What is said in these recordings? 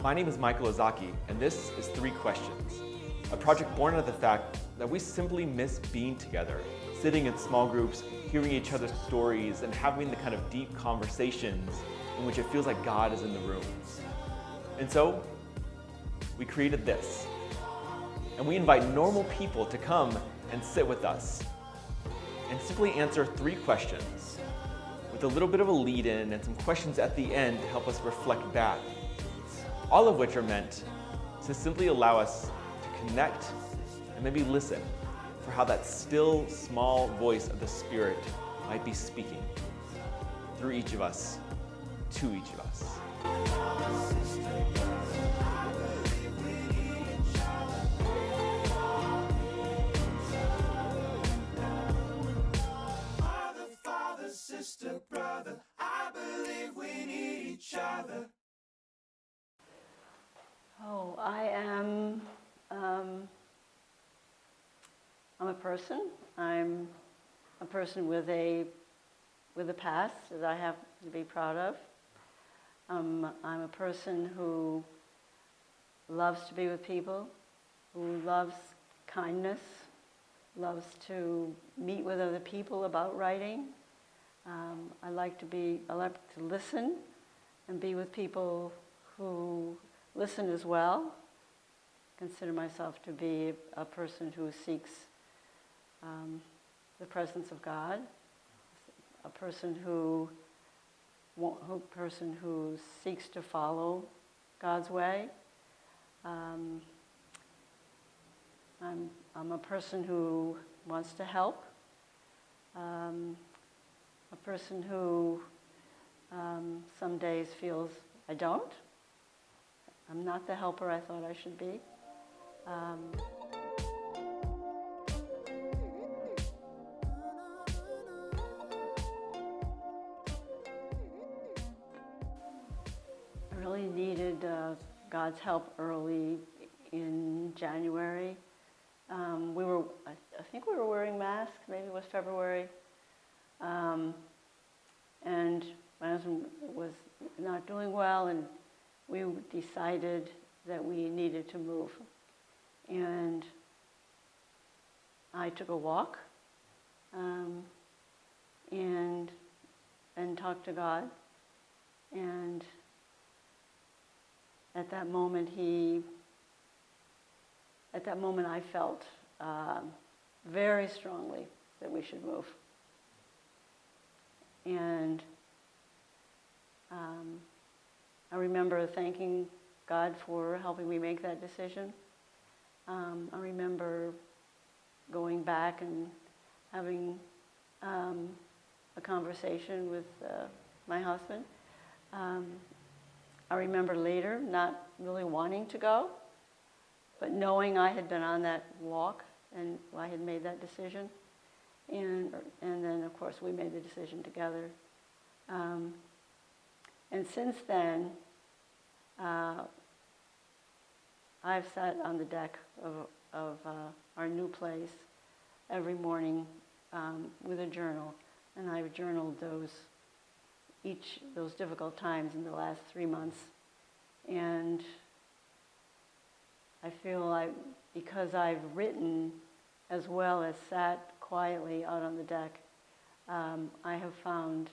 My name is Michael Ozaki, and this is Three Questions, a project born out of the fact that we simply miss being together, sitting in small groups, hearing each other's stories, and having the kind of deep conversations in which it feels like God is in the room. And so, we created this. And we invite normal people to come and sit with us and simply answer three questions with a little bit of a lead-in and some questions at the end to help us reflect back. All of which are meant to simply allow us to connect and maybe listen for how that still, small voice of the Spirit might be speaking through each of us, to each of us. Sister, brother, I believe we need each other. Oh, I'm a person. I'm a person with a past that I have to be proud of. I'm a person who loves to be with people, who loves kindness, loves to meet with other people about writing. I like to listen and be with people who listen as well. Consider myself to be a person who seeks the presence of God, a person who seeks to follow God's way. I'm a person who wants to help. A person who some days feels I don't. I'm not the helper I thought I should be. I really needed God's help early in January. I think we were wearing masks, maybe it was February. And my husband was not doing well, and we decided that we needed to move. And I took a walk and talked to God. And at that moment, I felt very strongly that we should move. And I remember thanking God for helping me make that decision. I remember going back and having a conversation with my husband. I remember later not really wanting to go, but knowing I had been on that walk and I had made that decision. And then, of course, we made the decision together. And since then, I've sat on the deck of our new place every morning with a journal, and I've journaled those difficult times in the last 3 months. And I feel like because I've written as well as sat quietly out on the deck, I have found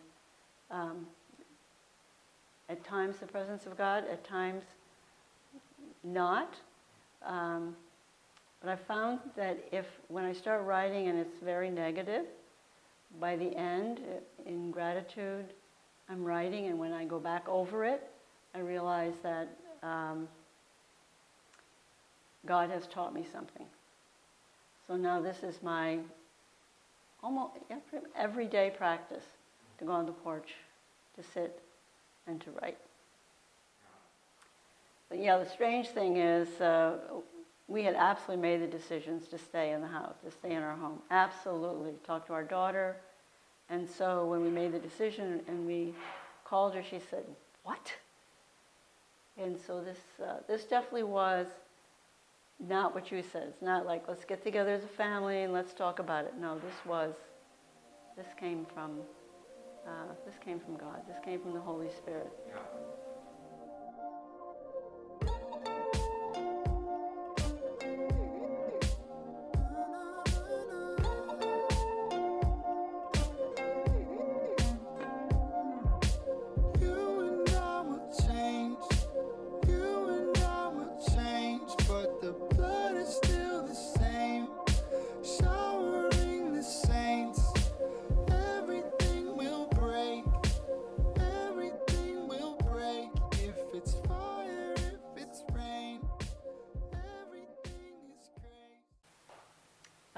at times the presence of God, at times not. But I found that when I start writing and it's very negative, by the end, in gratitude, I'm writing, and when I go back over it, I realize that God has taught me something. So now this is my almost everyday practice, to go on the porch, to sit, and to write. But yeah, the strange thing is we had absolutely made the decisions to stay in the house, to stay in our home. Absolutely. Talked to our daughter. And so when we made the decision and we called her, she said, "What?" And so this definitely was not what you said. It's not like, let's get together as a family and let's talk about it. No, this came from God. This came from the Holy Spirit. Yeah.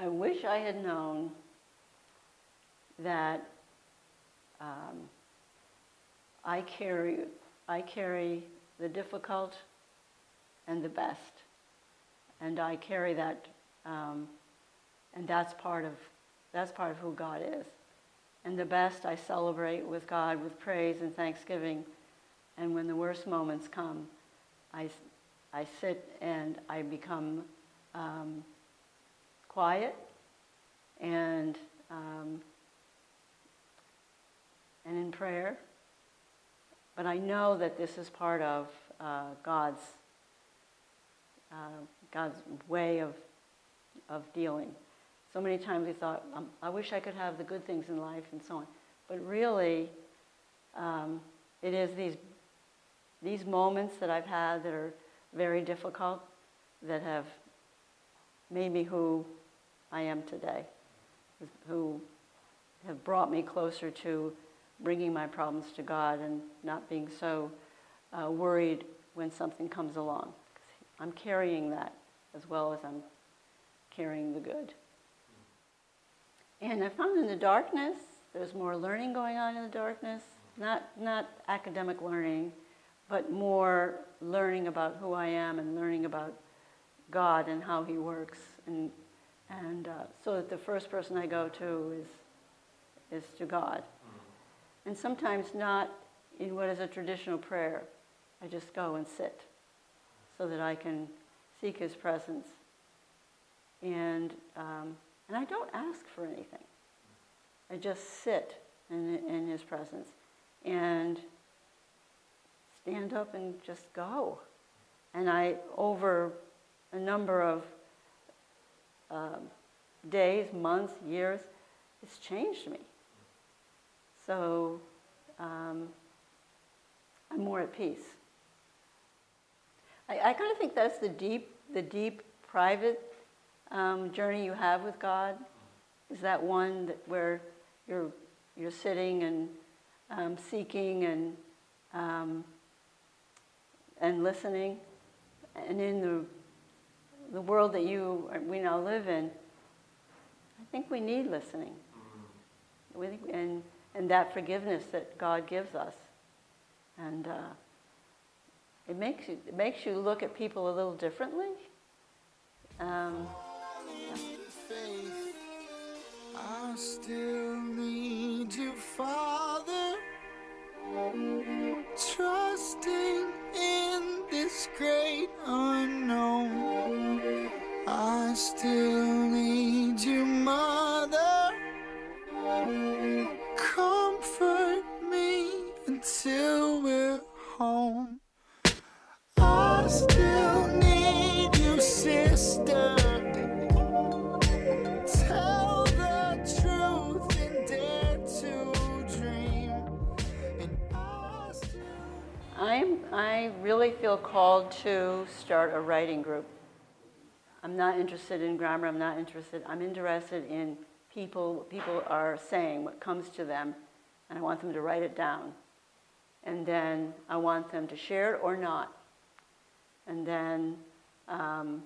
I wish I had known that I carry the difficult and the best, and I carry that, and that's part of who God is. And the best I celebrate with God with praise and thanksgiving, and when the worst moments come, I sit and I become quiet and in prayer. But I know that this is part of God's way of dealing. So many times we thought, I wish I could have the good things in life and so on. But really, it is these moments that I've had that are very difficult that have made me who I am today, who have brought me closer to bringing my problems to God and not being so worried when something comes along. I'm carrying that as well as I'm carrying the good. And I found in the darkness, there's more learning going on in the darkness, not academic learning, but more learning about who I am and learning about God and how He works. And so that the first person I go to is to God. And sometimes not in what is a traditional prayer. I just go and sit so that I can seek His presence. And I don't ask for anything. I just sit in His presence and stand up and just go. And over a number of days, months, years, it's changed me. So I'm more at peace. I kind of think that's the deep private journey you have with God. Is that one where you're sitting and seeking and listening, and in the world that we now live in, I think we need listening. And that forgiveness that God gives us, and it makes you look at people a little differently. Faith, I still need you, Father. Trusting in this great unknown, I still need you, Mother. Comfort me until we're home. I still need you, sister. Tell the truth and dare to dream. And I really feel called to start a writing group. I'm not interested in grammar. I'm interested in people are saying what comes to them, and I want them to write it down. And then I want them to share it or not. And then I'll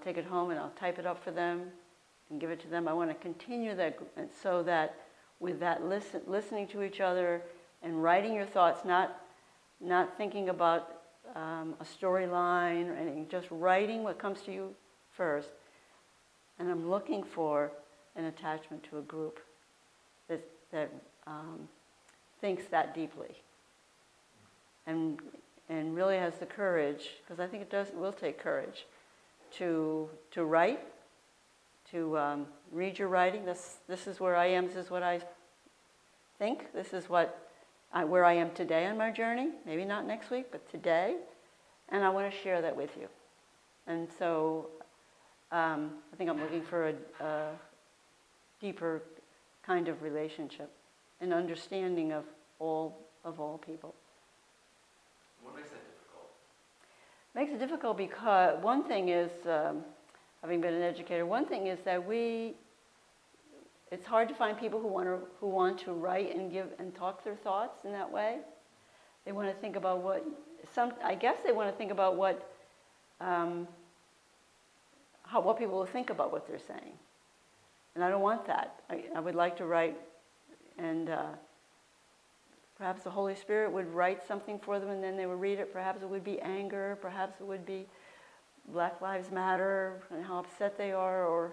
take it home and I'll type it up for them and give it to them. I want to continue that so that with that listening to each other and writing your thoughts, not thinking about a storyline or anything, just writing what comes to you first. And I'm looking for an attachment to a group that thinks that deeply and really has the courage, because I think it will take courage to write, to read your writing. This is where I am. This is what I think. This is where I am today on my journey. Maybe not next week, but today. And I want to share that with you. And so I think I'm looking for a deeper kind of relationship, an understanding of all people. What makes that difficult? Makes it difficult because one thing is, having been an educator, one thing is that it's hard to find people who want to write and give and talk their thoughts in that way. They want to think about I guess they want to think about what people will think about what they're saying. And I don't want that. I would like to write, and perhaps the Holy Spirit would write something for them and then they would read it. Perhaps it would be anger, perhaps it would be Black Lives Matter and how upset they are,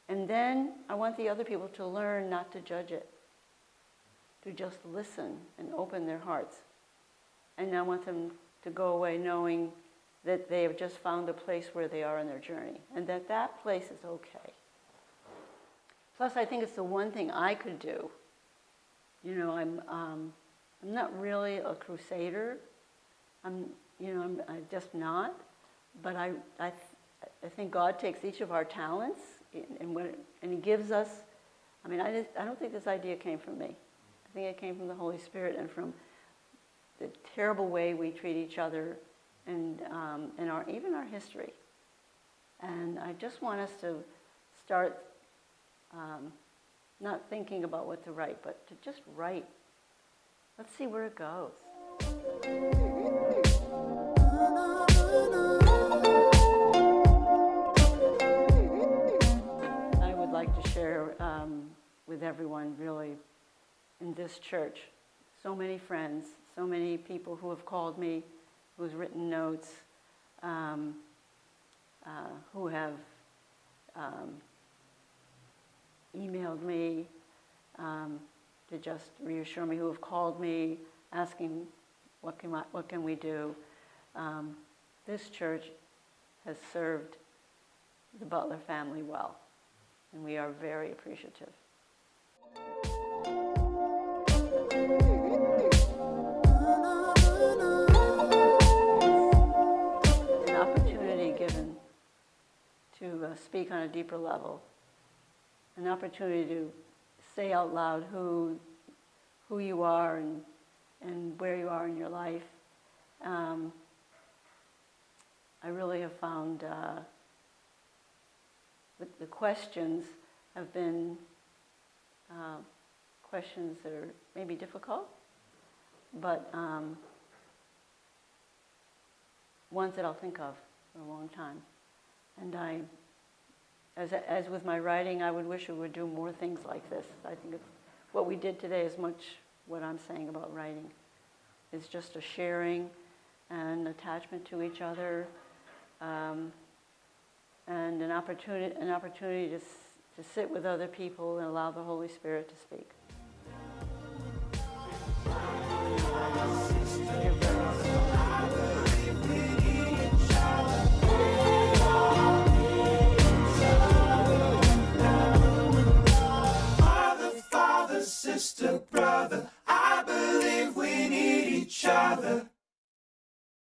and then I want the other people to learn not to judge it, to just listen and open their hearts. And I want them to go away knowing that they have just found a place where they are in their journey, and that place is okay. Plus, I think it's the one thing I could do. You know, I'm not really a crusader. I'm just not. But I think God takes each of our talents and He gives us. I mean, I don't think this idea came from me. I think it came from the Holy Spirit and from the terrible way we treat each other and even our history. And I just want us to start not thinking about what to write, but to just write. Let's see where it goes. I would like to share with everyone, really, in this church, so many friends, so many people who have called me, who's written notes, who have emailed me to just reassure me, who have called me asking, what can we do? This church has served the Butler family well, and we are very appreciative. An opportunity given to speak on a deeper level, an opportunity to say out loud who you are and where you are in your life. I really have found the questions have been questions that are maybe difficult, but ones that I'll think of for a long time. And as with my writing, I would wish we would do more things like this. I think what we did today is much what I'm saying about writing. It's just a sharing and attachment to each other, and an opportunity to sit with other people and allow the Holy Spirit to speak.